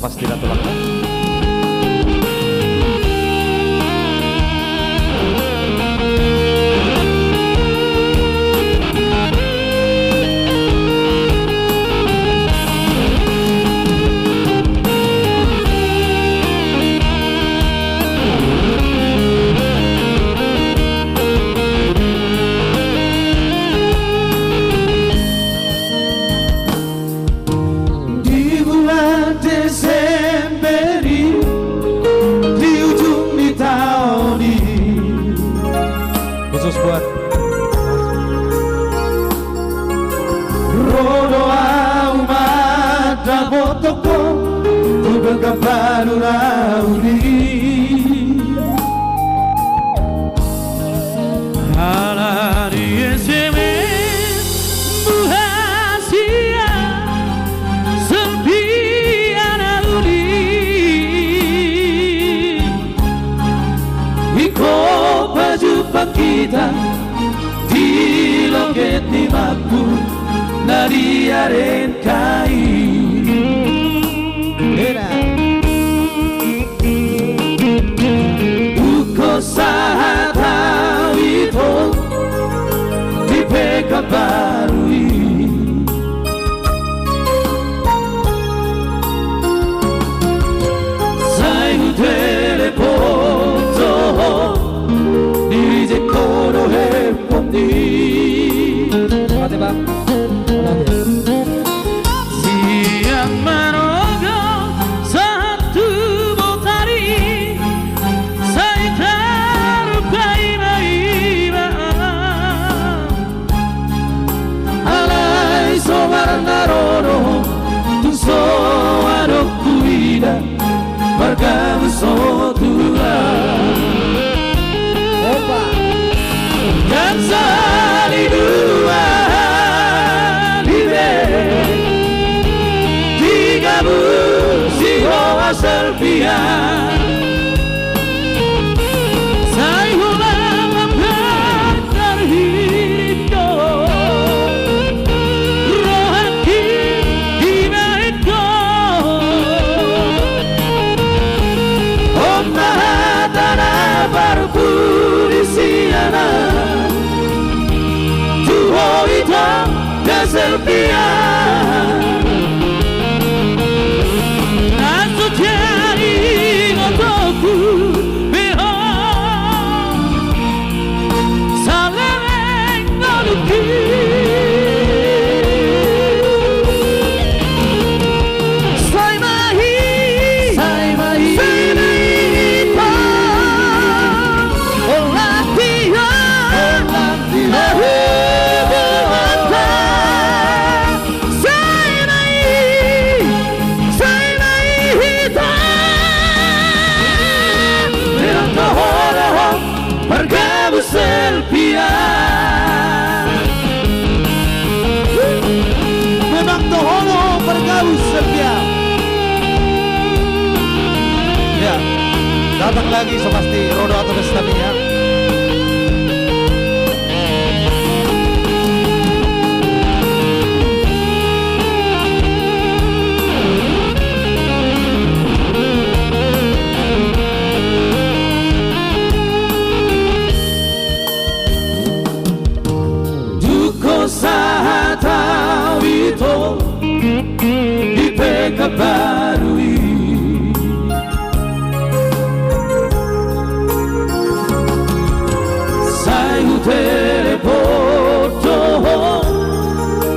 pasti Ratu Lakna. Khusus buat Rodo umat dabotoko Tugang kapanu rauli Halari eseme Buhasia Sempian aluli Iko pajupang kita di loket ni maku nariaren kai uko sahatau itu di pekabarui saya telepoto Dice coro e pondi Fate bang Siang manogo satu botari Saya tarukai maiba Alai sovarna roro Tu so arokuida Margam so tua Cansari dua vive Tiga musiho asalpia Saya ulang apakah hidupku Rohaki hinaitku Om mahatana barpurisiana Tuhoita gaselpia Naso tiari ngotoku beho Salereng noluki Sai mahi Senita Olatio Selpia Memang toholo bergaul Selpia Ya, datang lagi sepasti Rodo atau Destania. Sahatau itu di pekabarui Saya telepoto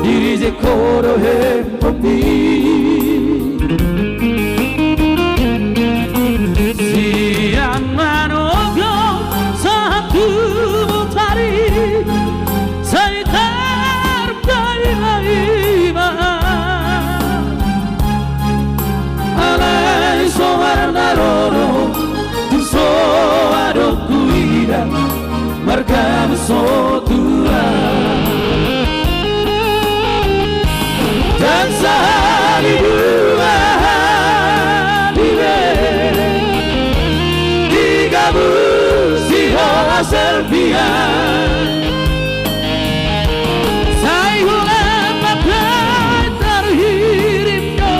diri zekoro hempomi Siang manogo satu mutari Saya Alai sovarna roro Tu so arokuida Margam so tua Dan sehari dua Dive Tiga musiho Selpia Saya ulang makai terhirimku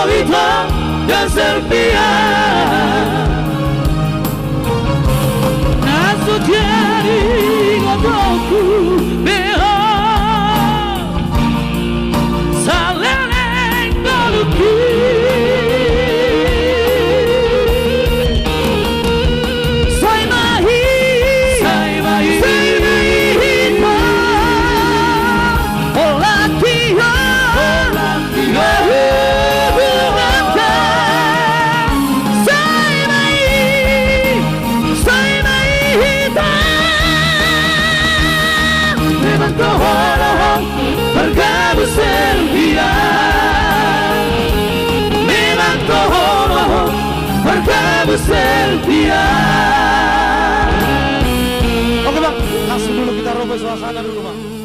hitam dan sepia. Nasu jadi ngobrolku behar saleng galuki. Bergabung setia, memang tohon bergabung setia. Oke bang, langsung dulu kita roboh suasana dulu bang.